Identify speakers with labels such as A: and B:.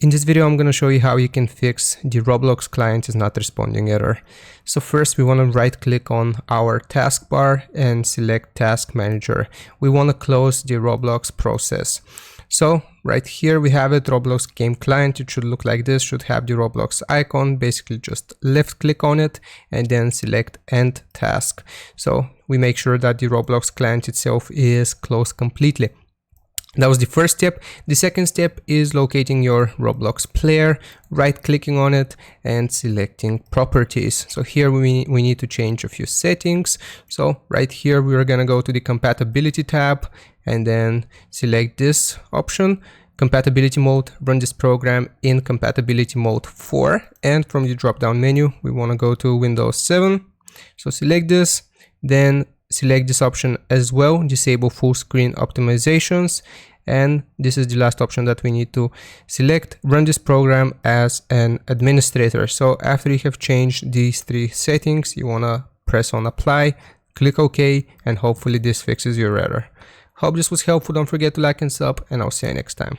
A: In this video, I'm going to show you how you can fix the Roblox client is not responding error. So first, we want to right click on our taskbar and select Task Manager. We want to close the Roblox process. So right here we have it, Roblox game client. It should look like this, should have the Roblox icon. Basically just left click on it and then select End Task. So we make sure that the Roblox client itself is closed completely. That was the first step. The second step is locating your Roblox player, right clicking on it and selecting properties. So here we need to change a few settings. So right here we are going to go to the compatibility tab and then select this option, compatibility mode, run this program in compatibility mode 4. And from the drop down menu, we want to go to Windows 7. So select this, then select this option as well, disable full screen optimizations, and this is the last option that we need to select, run this program as an administrator. So after you have changed these three settings, you want to press on apply, click OK, and hopefully this fixes your error. Hope this was helpful. Don't forget to like and sub, and I'll see you next time.